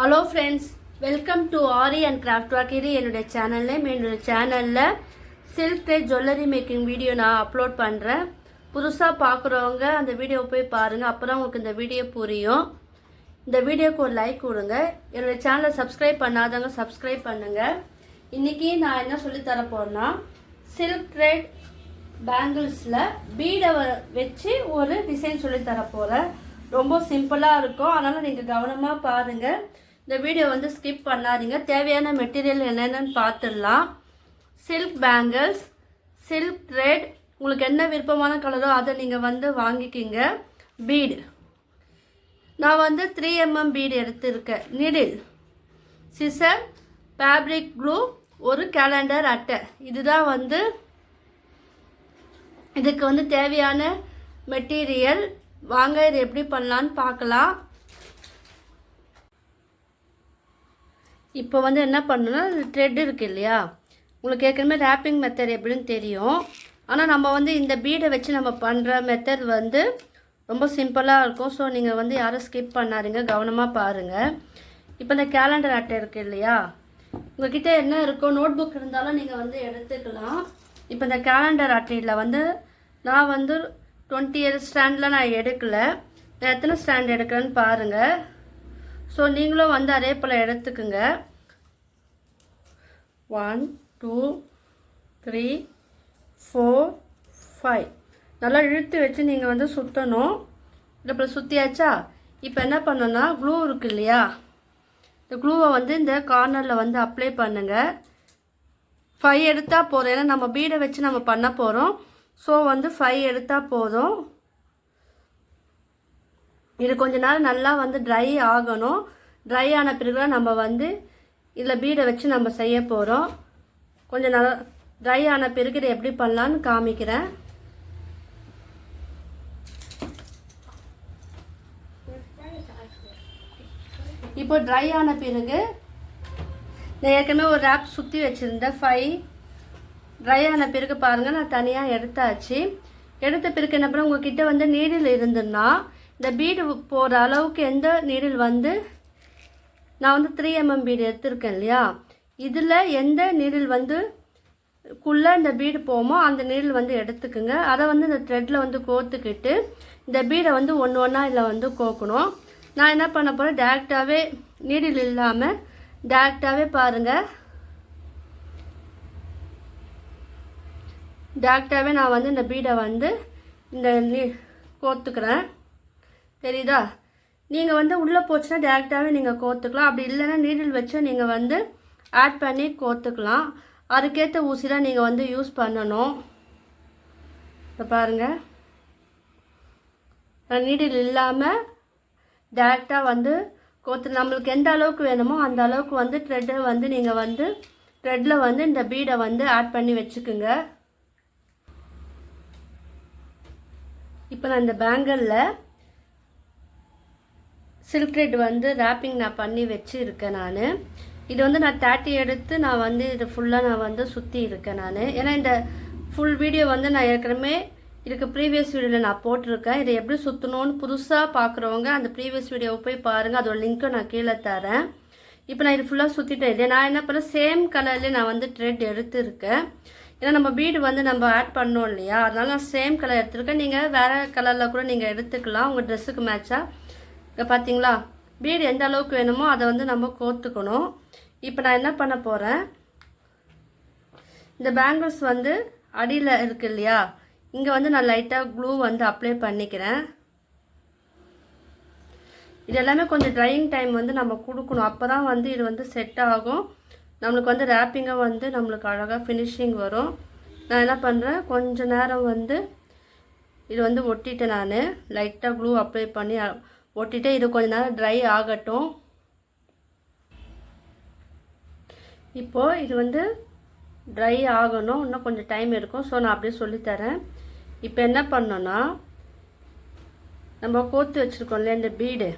Hello friends, welcome to aari and craft work. இது என்னுடைய சேனலில் silk thread jewellery making video நான் upload பண்ணுறேன். புதுசாக பார்க்குறவங்க அந்த வீடியோவை போய் பாருங்கள், அப்போ தான் உங்களுக்கு இந்த வீடியோ புரியும். இந்த வீடியோக்கு ஒரு லைக் கொடுங்க. என்னுடைய சேனலை சப்ஸ்கிரைப் பண்ணாதவங்க சப்ஸ்கிரைப் பண்ணுங்கள். இன்றைக்கி நான் என்ன சொல்லித்தர போகிறேன்னா, சில்க் த்ரெட் பேங்கிள்ஸில் பீடை வச்சு ஒரு டிசைன் சொல்லித்தர போகிறேன். ரொம்ப சிம்பிளாக இருக்கும், அதனால் நீங்கள் கவனமாக பாருங்கள். இந்த வீடியோ வந்து ஸ்கிப் பண்ணாதீங்க. தேவையான மெட்டீரியல் என்னென்னு பார்த்துடலாம். சில்க் பேங்கிள்ஸ், சில்க் த்ரெட், உங்களுக்கு என்ன விருப்பமான கலரோ அதை நீங்கள் வந்து வாங்கிக்கிங்க. பீடு நான் வந்து 3mm பீடு எடுத்துருக்கேன். நீடில், சிசர், ஃபேப்ரிக் க்ளூ, ஒரு கேலண்டர் அட்டை. இதுதான் வந்து இதுக்கு வந்து தேவையான மெட்டீரியல். வாங்க இது எப்படி பண்ணலான்னு பார்க்கலாம். இப்போ வந்து என்ன பண்ணணும்னா, த்ரெட் இருக்குது இல்லையா, உங்களுக்கு ஏற்கனவே ரேப்பிங் மெத்தட் எப்படின்னு தெரியும். ஆனால் நம்ம வந்து இந்த பீடை வச்சு நம்ம பண்ணுற மெத்தட் வந்து ரொம்ப சிம்பிளாக இருக்கும். ஸோ நீங்கள் வந்து யாரும் ஸ்கிப் பண்ணாதீங்க, கவனமாக பாருங்கள். இப்போ இந்த கேலண்டர் அட்டை இருக்குது இல்லையா, உங்கள்கிட்ட என்ன இருக்கோ, நோட் புக் இருந்தாலும் நீங்கள் வந்து எடுத்துக்கலாம். இப்போ இந்த கேலண்டர் அட்டையில் வந்து நான் வந்து 20 ஸ்டாண்டில் நான் எடுக்கலை. நான் எத்தனை ஸ்டாண்ட் எடுக்கிறேன்னு பாருங்கள். ஸோ நீங்களும் வந்து அதே போல் எடுத்துக்குங்க. 1 2 3 4 5 நல்லா இழுத்து வச்சு நீங்கள் வந்து சுற்றணும். இப்போ சுற்றியாச்சா? இப்போ என்ன பண்ணணும்னா, க்ளூ இருக்குது இல்லையா, இந்த க்ளூவை வந்து இந்த கார்னரில் வந்து அப்ளை பண்ணுங்கள். 5 எடுத்தால் போதும், ஏன்னா நம்ம பீடை வச்சு நம்ம பண்ண போகிறோம். ஸோ வந்து 5 எடுத்தால் போதும். இது கொஞ்ச நேரம் நல்லா வந்து ட்ரை ஆகணும். ட்ரை ஆன பிறகு நம்ம வந்து இதில் பீடை வச்சு நம்ம செய்ய போகிறோம். கொஞ்சம் நல்லா ட்ரை ஆன பிறகு இதை எப்படி பண்ணலான்னு காமிக்கிறேன். இப்போ ட்ரை ஆன பிறகு நான் ஏற்கனவே ஒரு ரேப் சுற்றி வச்சுருந்தேன். 5 ட்ரை ஆன பிறகு பாருங்கள், நான் தனியாக எடுத்தாச்சு. எடுத்த பிறகு என்ன பண்ண, உங்கள்கிட்ட வந்து நீடில் இருந்துன்னா இந்த பீடு போகிற அளவுக்கு எந்த நீடில் வந்து நான் வந்து 3mm பீடு எடுத்திருக்கேன் இல்லையா, இதில் எந்த நீடில் வந்து குள்ளே இந்த பீடு போமோ அந்த நீடில் வந்து எடுத்துக்குங்க. அதை வந்து இந்த த்ரெட்டில் வந்து கோத்துக்கிட்டு இந்த பீடை வந்து ஒன்று ஒன்றா இதில் வந்து கோக்கணும். நான் என்ன பண்ண போகிறேன், டேரெக்டாகவே நீடில் இல்லாமல் டேரெக்டாகவே பாருங்கள், டேரெக்டாகவே நான் வந்து இந்த பீடை வந்து இந்த கோத்துக்கிறேன். தெரியுதா? நீங்கள் வந்து உள்ளே போச்சுன்னா டேரெக்டாகவே நீங்கள் கோத்துக்கலாம். அப்படி இல்லைன்னா நீடில் வச்சு நீங்கள் வந்து ஆட் பண்ணி கோத்துக்கலாம். அதுக்கேற்ற ஊசி தான் நீங்கள் வந்து யூஸ் பண்ணணும். இப்போ பாருங்கள், நான் நீடில் இல்லாமல் டேரெக்டாக வந்து கோத்து, நம்மளுக்கு எந்த அளவுக்கு வேணுமோ அந்த அளவுக்கு வந்து த்ரெட்டை வந்து நீங்கள் வந்து த்ரெட்டில் வந்து இந்த பீடை வந்து ஆட் பண்ணி வச்சுக்குங்க. இப்போ நான் இந்த பேங்கிளில் சில்க் த்ரெட் வந்து ரேப்பிங் நான் பண்ணி வச்சு இருக்கேன். நான் இது வந்து நான் 30 எடுத்து நான் வந்து இது ஃபுல்லாக நான் வந்து சுற்றி இருக்கேன் நான். ஏன்னா இந்த ஃபுல் வீடியோ வந்து நான் ஏற்கனவே இதுக்கு ப்ரீவியஸ் வீடியோவில் நான் போட்டிருக்கேன். இதை எப்படி சுற்றணும்னு புதுசாக பார்க்குறவங்க அந்த ப்ரீவியஸ் வீடியோவை போய் பாருங்கள், அதோட லிங்க்கை நான் கீழே தரேன். இப்போ நான் இது ஃபுல்லாக சுற்றிட்டேன். இதே நான் என்ன பண்ணேன், சேம் கலர்லேயே நான் வந்து த்ரெட் எடுத்துருக்கேன். ஏன்னா நம்ம பீடு வந்து நம்ம ஆட் பண்ணோம் இல்லையா, அதனால நான் சேம் கலர் எடுத்துருக்கேன். நீங்கள் வேறு கலரில் கூட நீங்கள் எடுத்துக்கலாம் உங்கள் ட்ரெஸ்ஸுக்கு மேட்சாக. இப்போ பார்த்தீங்களா, பீடு எந்த அளவுக்கு வேணுமோ அதை வந்து நம்ம கோத்துக்கணும். இப்போ நான் என்ன பண்ண போகிறேன், இந்த பேங்கிள்ஸ் வந்து அடியில் இருக்குது இல்லையா, இங்கே வந்து நான் லைட்டாக க்ளூ வந்து அப்ளை பண்ணிக்கிறேன். இது எல்லாமே கொஞ்சம் ட்ரையிங் டைம் வந்து நம்ம கொடுக்கணும், அப்போ தான் வந்து இது வந்து செட் ஆகும். நம்மளுக்கு வந்து ரேப்பிங்காக வந்து நம்மளுக்கு அழகாக ஃபினிஷிங் வரும். நான் என்ன பண்ணுறேன், கொஞ்ச நேரம் வந்து இது வந்து ஒட்டிட்டேன். நான் லைட்டாக க்ளூ அப்ளை பண்ணி ஒட்டிட்டு இது கொஞ்ச நேரம் ட்ரை ஆகட்டும். இப்போது இது வந்து ட்ரை ஆகணும், இன்னும் கொஞ்சம் டைம் இருக்கும். ஸோ நான் அப்படியே சொல்லித்தரேன். இப்போ என்ன பண்ணோன்னா, நம்ம கோத்து வச்சுருக்கோம் இல்லையா இந்த பீடு,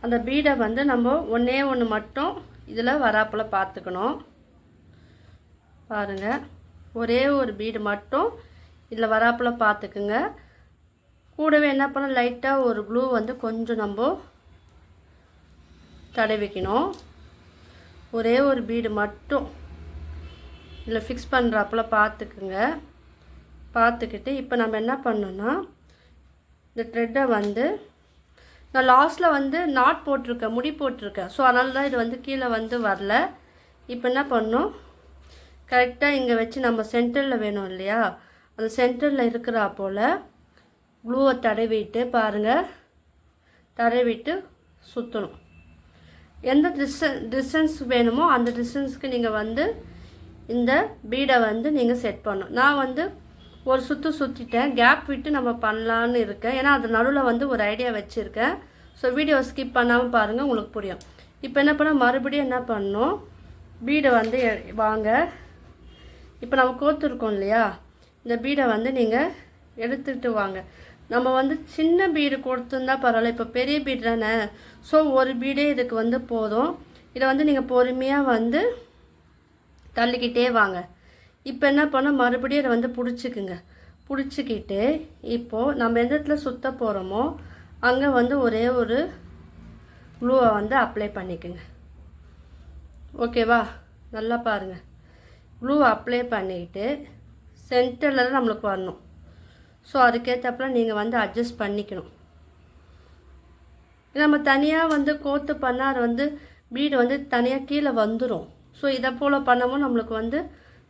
அந்த பீடை வந்து நம்ம ஒன்றே ஒன்று மட்டும் இதில் வராப்பில் பார்த்துக்கணும். பாருங்கள், ஒரே ஒரு பீடு மட்டும் இதில் வராப்பில் பார்த்துக்குங்க. கூடவே என்ன பண்ண, லைட்டாக ஒரு க்ளூ வந்து கொஞ்சம் நம்ம தடவிக்கணும். ஒரே ஒரு பீடு மட்டும் இதில் ஃபிக்ஸ் பண்ணுறாப்புல பார்த்துக்குங்க. பார்த்துக்கிட்டு இப்போ நம்ம என்ன பண்ணோன்னா இந்த த்ரெட்டை வந்து நான் லாஸ்ட்டில் வந்து நாட் போட்டிருக்கேன், முடி போட்டிருக்கேன். ஸோ அதனால தான் இது வந்து கீழே வந்து வரல. இப்போ என்ன பண்ணோம், கரெக்டாக இங்கே வச்சு நம்ம சென்டரில் வேணும் இல்லையா, அந்த சென்டரில் இருக்கிறா போல் க்ளூவை தடவிட்டு பாருங்கள், தடவிட்டு சுற்றணும். எந்த டிஸ்டன்ஸ் வேணுமோ அந்த டிஸ்டன்ஸுக்கு நீங்கள் வந்து இந்த பீடை வந்து நீங்கள் செட் பண்ணணும். நான் வந்து ஒரு சுற்றிட்டேன், கேப் விட்டு நம்ம பண்ணலான்னு இருக்கேன். ஏன்னா அது நடுவில் வந்து ஒரு ஐடியா வச்சுருக்கேன். ஸோ வீடியோ ஸ்கிப் பண்ணாமல் பாருங்கள், உங்களுக்கு புரியும். இப்போ என்ன பண்ண, மறுபடியும் என்ன பண்ணணும், பீடை வந்து வாங்க. இப்போ நம்ம கோத்துருக்கோம் இல்லையா, இந்த பீடை வந்து நீங்கள் எடுத்துகிட்டு வாங்க. நம்ம வந்து சின்ன பீடு கொடுத்துருந்தா பரவாயில்ல, இப்போ பெரிய பீடு தானே. ஸோ ஒரு பீடே இதுக்கு வந்து போதும். இதை வந்து நீங்கள் பொறுமையாக வந்து தள்ளிக்கிட்டே வாங்க. இப்போ என்ன பண்ணோம், மறுபடியும் இதை வந்து பிடிச்சிக்குங்க. பிடிச்சிக்கிட்டு இப்போது நம்ம எந்த இடத்துல சுற்ற போகிறோமோ அங்கே வந்து ஒரே ஒரு க்ளூவை வந்து அப்ளை பண்ணிக்கோங்க. ஓகேவா, நல்லா பாருங்கள். க்ளூவை அப்ளை பண்ணிக்கிட்டு சென்டரில் தான் நம்மளுக்கு வரணும். ஸோ அதுக்கேற்றப்பல நீங்கள் வந்து அட்ஜஸ்ட் பண்ணிக்கணும். நம்ம தனியாக வந்து கோத்து பண்ணால் அது வந்து பீடு வந்து தனியாக கீழே வந்துடும். ஸோ இதை போல் பண்ணவும் நம்மளுக்கு வந்து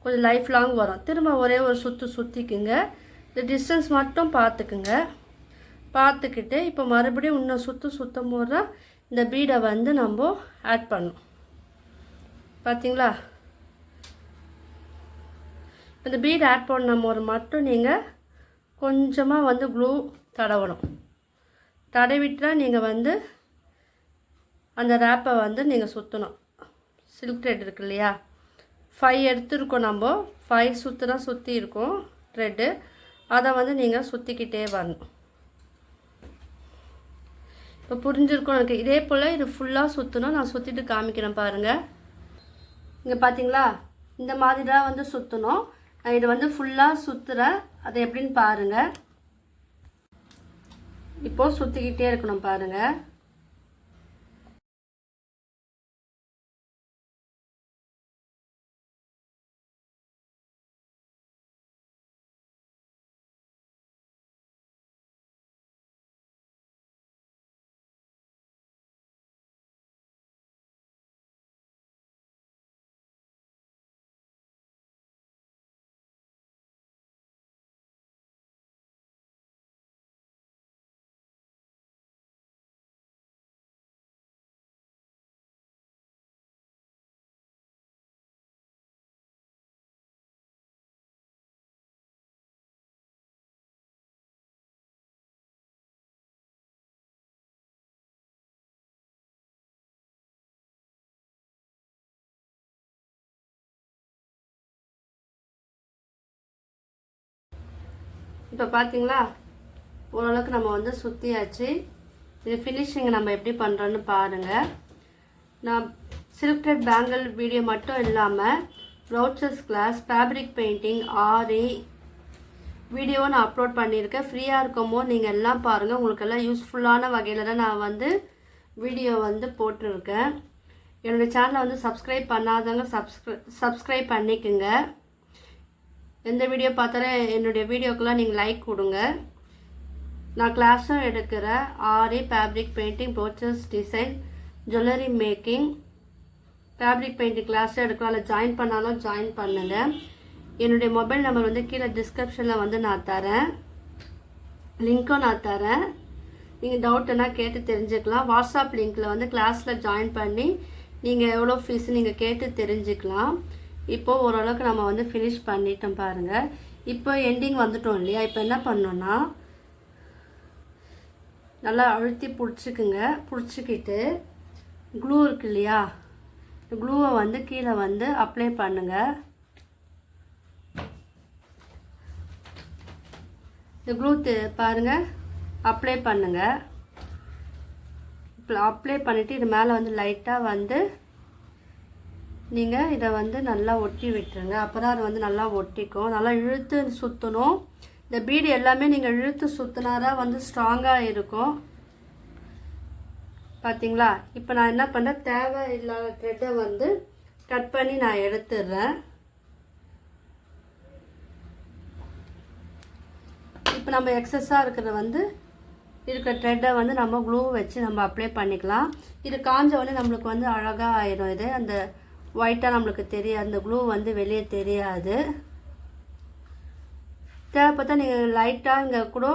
கொஞ்சம் லைஃப் லாங் வரும். திரும்ப ஒரே ஒரு சுற்றிக்குங்க. இந்த டிஸ்டன்ஸ் மட்டும் பார்த்துக்குங்க. பார்த்துக்கிட்டு இப்போ மறுபடியும் இன்னும் சுற்றும் போது தான் இந்த பீடை வந்து நம்ம ஆட் பண்ணணும். பார்த்தீங்களா, இந்த பீடை ஆட் பண்ணும் போது மட்டும் நீங்கள் கொஞ்சமாக வந்து க்ளூ தடவணும். தடவிட்டா நீங்கள் வந்து அந்த ரேப்பை வந்து நீங்கள் சுற்றணும். சில்க் த்ரெட் இருக்கு இல்லையா, 5 எடுத்துருக்கோம். நம்ம 5 சுற்றுனா சுற்றி இருக்கும் த்ரெட்டு. அதை வந்து நீங்கள் சுற்றிக்கிட்டே வரணும். இப்போ புரிஞ்சிருக்கும் எனக்கு. இதே போல் இது ஃபுல்லாக சுற்றணும். நான் சுற்றிட்டு காமிக்கிறேன் பாருங்கள். இங்கே பார்த்தீங்களா, இந்த மாதிரி தான் வந்து சுற்றணும். நான் இது வந்து ஃபுல்லாக சுற்றுறேன். அது எப்படின்னு பாருங்கள். இப்போது சுற்றிக்கிட்டே இருக்கணும் பாருங்கள். இப்போ பார்த்தீங்களா, ஓரளவுக்கு நம்ம வந்து சுற்றியாச்சு. இது ஃபினிஷிங் நம்ம எப்படி பண்ணுறோன்னு பாருங்கள். நான் சில்க் த்ரெட் பேங்கிள் வீடியோ மட்டும் இல்லாமல் ப்ரௌச்சர்ஸ் கிளாஸ், ஃபேப்ரிக் பெயிண்டிங், ஆரி வீடியோவை நான் அப்லோட் பண்ணியிருக்கேன். ஃப்ரீயாக இருக்கும்போது நீங்கள் எல்லாம் பாருங்கள். உங்களுக்கு எல்லாம் யூஸ்ஃபுல்லான வகையில் தான் நான் வந்து வீடியோ வந்து போட்டிருக்கேன். என்னோடய சேனலை வந்து சப்ஸ்கிரைப் பண்ணாதவங்க சப்ஸ்கிரைப் பண்ணிக்கோங்க. எந்த வீடியோ பார்த்தாலும் என்னுடைய வீடியோக்கெல்லாம் நீங்கள் லைக் கொடுங்க. நான் கிளாஸும் எடுக்கிறேன். ஆரி, fabric painting, brochures design, jewellery making, fabric painting கிளாஸும் எடுக்கலாம். அதில் ஜாயின் பண்ணாலும் ஜாயின் பண்ணுங்கள். என்னுடைய மொபைல் நம்பர் வந்து கீழே டிஸ்கிரிப்ஷனில் வந்து நான் தரேன், லிங்க்கும் நான் தரேன். நீங்கள் டவுட்டுன்னா கேட்டு தெரிஞ்சுக்கலாம். வாட்ஸ்அப் லிங்க்கில் வந்து கிளாஸில் ஜாயின் பண்ணி நீங்கள் எவ்வளோ ஃபீஸ் நீங்கள் கேட்டு தெரிஞ்சுக்கலாம். இப்போது ஓரளவுக்கு நம்ம வந்து ஃபினிஷ் பண்ணிட்டோம் பாருங்கள். இப்போ எண்டிங் வந்துட்டோம் இல்லையா, இப்போ என்ன பண்ணோன்னா நல்லா அழுத்தி பிடிச்சிக்குங்க. பிடிச்சிக்கிட்டு க்ளூ இருக்கு இல்லையா, க்ளூவை வந்து கீழே வந்து அப்ளை பண்ணுங்கள். இந்த க்ளூ பாருங்கள் அப்ளை பண்ணுங்கள். இப்போ அப்ளை பண்ணிவிட்டு இது மேலே வந்து லைட்டாக வந்து நீங்கள் இதை வந்து நல்லா ஒட்டி விட்டுருங்க. அப்போ தான் அது வந்து நல்லா ஒட்டிக்கும். நல்லா இழுத்து சுற்றணும். இந்த பீடு எல்லாமே நீங்கள் இழுத்து சுற்றினாதான் வந்து ஸ்ட்ராங்காக இருக்கும். பார்த்தீங்களா? இப்போ நான் என்ன பண்ணுறேன், தேவையில்லாத த்ரெட்டை வந்து கட் பண்ணி நான் எடுத்துடுறேன். இப்போ நம்ம எக்ஸஸாக இருக்கிற வந்து இருக்கிற த்ரெட்டை வந்து நம்ம க்ளூ வச்சு நம்ம அப்ளை பண்ணிக்கலாம். இது காஞ்ச உடனே நம்மளுக்கு வந்து அழகாக ஆயிடும். இது அந்த ஒயிட்டாக நம்மளுக்கு தெரியாது, அந்த க்ளூ வந்து வெளியே தெரியாது. தேவைப்பட்டா நீங்கள் லைட்டாக இங்கே கூட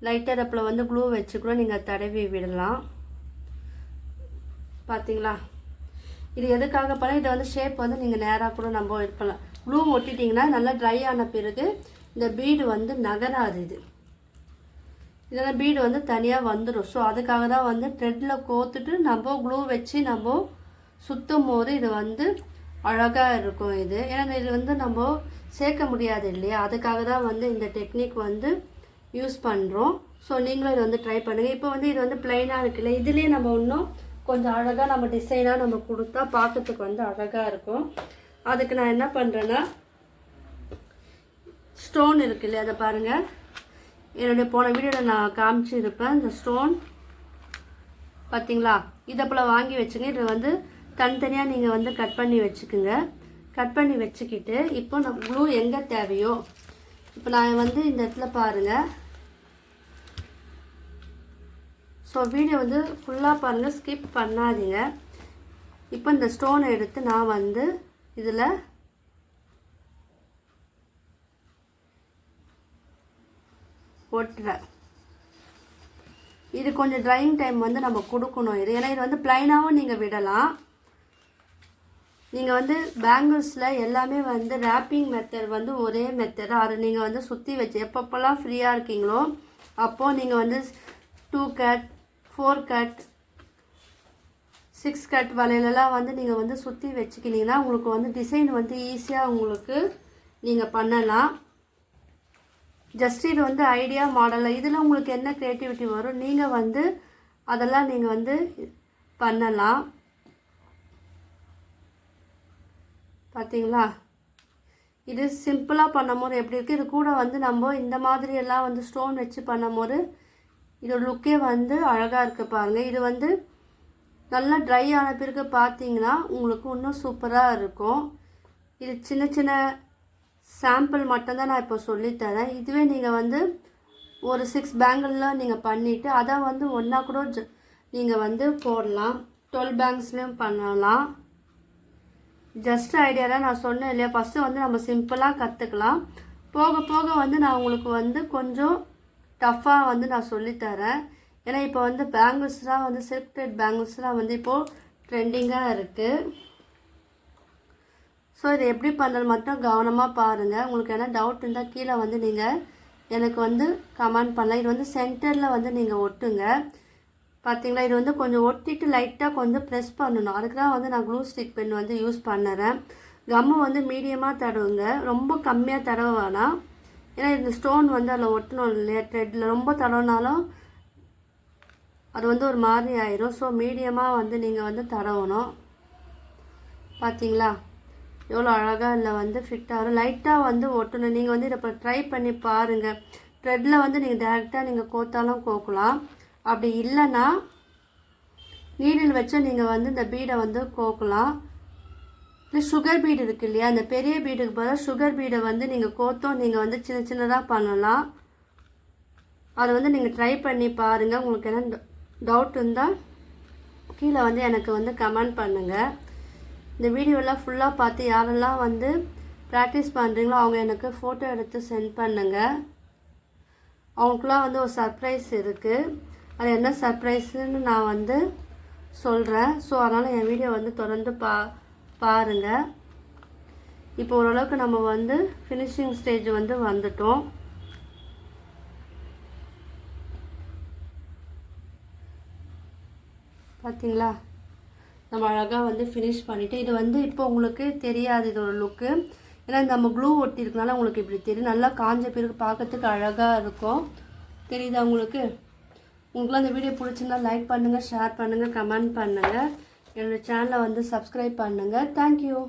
லைட்டாக தப்பில் வந்து க்ளூ வச்சு கூட நீங்கள் தடவி விடலாம். பார்த்தீங்களா? இது எதுக்காக பண்ணால் இதை வந்து ஷேப் வந்து நீங்கள் நேராக கூட நம்ம இது பண்ணலாம். க்ளூ ஒட்டிட்டிங்கன்னா நல்லா ட்ரை ஆன பிறகு இந்த பீடு வந்து நகராது. இதெல்லாம் பீடு வந்து தனியாக வந்துடும். ஸோ அதுக்காக தான் வந்து த்ரெட்டில் கோத்துட்டு நம்ம க்ளூ வச்சு நம்ம சுற்றும் போது இது வந்து அழகாக இருக்கும். இது ஏன்னா இது வந்து நம்ம சேர்க்க முடியாது இல்லையா, அதுக்காக தான் வந்து இந்த டெக்னிக் வந்து யூஸ் பண்ணுறோம். ஸோ நீங்களும் இதை வந்து ட்ரை பண்ணுங்கள். இப்போ வந்து இது வந்து பிளைனாக இருக்குல்ல, இதுலேயே நம்ம இன்னும் கொஞ்சம் அழகாக நம்ம டிசைனாக நம்ம கொடுத்தா பார்க்கறதுக்கு வந்து அழகாக இருக்கும். அதுக்கு நான் என்ன பண்ணுறேன்னா, ஸ்டோன் இருக்கு இல்லையா, அதை பாருங்கள், என்னுடைய போன வீடியோவில் நான் காமிச்சிருப்பேன். இந்த ஸ்டோன் பார்த்தீங்களா, இதை போல் வாங்கி வச்சுங்க. இது வந்து தனித்தனியாக நீங்கள் வந்து கட் பண்ணி வச்சுக்குங்க. கட் பண்ணி வச்சுக்கிட்டு இப்போ நம்ம க்ளூ எங்கே தேவையோ, இப்போ நான் வந்து இந்த இடத்துல பாருங்கள். ஸோ வீடியோ வந்து ஃபுல்லாக பாருங்கள், ஸ்கிப் பண்ணாதீங்க. இப்போ இந்த ஸ்டோனை எடுத்து நான் வந்து இதில் ஒட்டுறேன். இது கொஞ்சம் ட்ரையிங் டைம் வந்து நம்ம கொடுக்கணும். இது ஏன்னா இது வந்து ப்ளைனாகவும் நீங்கள் விடலாம். நீங்கள் வந்து பேங்கிள்ஸில் எல்லாமே வந்து ரேப்பிங் மெத்தட் வந்து ஒரே மெத்தட். அதை நீங்கள் வந்து சுற்றி வச்சு எப்பப்போல்லாம் ஃப்ரீயாக இருக்கீங்களோ அப்போது நீங்கள் வந்து 2 கட் 4 கட் 6 கட் வலையிலலாம் வந்து நீங்கள் வந்து சுற்றி வச்சுக்கினீங்கன்னா உங்களுக்கு வந்து டிசைன் வந்து ஈஸியாக உங்களுக்கு நீங்கள் பண்ணலாம். ஜஸ்ட் இது வந்து ஐடியா மாடலில் இதில் உங்களுக்கு என்ன க்ரியேட்டிவிட்டி வரும் நீங்கள் வந்து அதெல்லாம் நீங்கள் வந்து பண்ணலாம். பார்த்தீங்களா? இது சிம்பிளாக பண்ணும்போது எப்படி இருக்குது, இது கூட வந்து நம்ம இந்த மாதிரியெல்லாம் வந்து ஸ்டோன் வச்சு பண்ணும்போது இதோட லுக்கே வந்து அழகாக இருக்குது பாருங்கள். இது வந்து நல்லா ட்ரை ஆன பிறகு பார்த்தீங்கன்னா உங்களுக்கு இன்னும் சூப்பராக இருக்கும். இது சின்ன சின்ன சாம்பிள் மட்டும்தான் நான் இப்போ சொல்லித்தரேன். இதுவே நீங்கள் வந்து ஒரு 6 பேங்கிள்லாம் நீங்கள் பண்ணிவிட்டு அதை வந்து ஒன்றா கூட நீங்கள் வந்து போடலாம். 12 பேங்க்ஸ்லேயும் பண்ணலாம். ஜஸ்ட் ஐடியாவில் நான் சொன்னேன் இல்லையா, ஃபஸ்ட்டு வந்து நம்ம சிம்பிளாக கற்றுக்கலாம். போக போக வந்து நான் உங்களுக்கு வந்து கொஞ்சம் டஃப்பாக வந்து நான் சொல்லித்தரேன். ஏன்னா இப்போ வந்து பேங்கிள்ஸ்லாம் வந்து சில்க் த்ரெட் பேங்கிள்ஸ்லாம் வந்து இப்போது ட்ரெண்டிங்காக இருக்குது. ஸோ இது எப்படி பண்ணுறது மட்டும் கவனமாக பாருங்கள். உங்களுக்கு என்ன டவுட் இருந்தால் கீழே வந்து நீங்கள் எனக்கு வந்து கமெண்ட் பண்ணலாம். இது வந்து சென்டரில் வந்து நீங்கள் ஒட்டுங்க. பார்த்தீங்களா? இது வந்து கொஞ்சம் ஒட்டிட்டு லைட்டாக கொஞ்சம் ப்ரெஸ் பண்ணணும். அதுக்கு தான் வந்து நான் க்ளூ ஸ்டிக் பென் வந்து யூஸ் பண்ணுறேன். கம்மு வந்து மீடியமாக தடவுங்க, ரொம்ப கம்மியாக தடவ வேணாம். ஏன்னா இந்த ஸ்டோன் வந்து அதில் ஒட்டணும் இல்லையா, த்ரெட்டில் ரொம்ப தடவினாலும் அது வந்து ஒரு மாதிரி ஆயிரும். ஸோ மீடியமாக வந்து நீங்கள் வந்து தடவணும். பார்த்தீங்களா எவ்வளோ அழகாக இல்லை வந்து ஃபிட் ஆகும். லைட்டாக வந்து ஒட்டணும். நீங்கள் வந்து இதை இப்போ ட்ரை பண்ணி பாருங்கள். த்ரெட்டில் வந்து நீங்கள் டேரெக்டாக நீங்கள் கோத்தாலும் கோக்கலாம். அப்படி இல்லைன்னா நீடில் வச்சு நீங்கள் வந்து இந்த பீடை வந்து கோக்கலாம். இல்லை சுகர் பீடு இருக்குது இல்லையா, அந்த பெரிய பீடுக்கு பதிலாக சுகர் பீடை வந்து நீங்கள் கோத்தோம் நீங்கள் வந்து சின்ன சின்னதாக பண்ணலாம். அதை வந்து நீங்கள் ட்ரை பண்ணி பாருங்கள். உங்களுக்கு என்ன டவுட் இருந்தால் கீழே வந்து எனக்கு வந்து கமெண்ட் பண்ணுங்கள். இந்த வீடியோலாம் ஃபுல்லாக பார்த்து யாரெல்லாம் வந்து ப்ராக்டிஸ் பண்ணுறீங்களோ அவங்க எனக்கு ஃபோட்டோ எடுத்து சென்ட் பண்ணுங்கள். அவங்களுக்குலாம் வந்து ஒரு சர்ப்ரைஸ் இருக்குது. அது என்ன சர்ப்ரைஸுன்னு நான் வந்து சொல்கிறேன். ஸோ அதனால் என் வீடியோ வந்து தொடர்ந்து பாருங்கள். இப்போ ஓரளவுக்கு நம்ம வந்து ஃபினிஷிங் ஸ்டேஜ் வந்து வந்துட்டோம். பார்த்தீங்களா? நம்ம அழகாக வந்து ஃபினிஷ் பண்ணிவிட்டு இது வந்து இப்போ உங்களுக்கு தெரியாது இதோட லுக்கு. ஏன்னா நம்ம க்ளூ ஒட்டியிருக்கனால உங்களுக்கு இப்படி தெரியும். நல்லா காஞ்ச பிறகு பார்க்கறதுக்கு அழகாக இருக்கும். தெரியுதா உங்களுக்கு? உங்களுக்குலாம் இந்த வீடியோ பிடிச்சிருந்தா லைக் பண்ணுங்கள், ஷேர் பண்ணுங்கள், கமெண்ட் பண்ணுங்கள். என்னோடய சேனலை வந்து சப்ஸ்கிரைப் பண்ணுங்கள். தேங்க்யூ.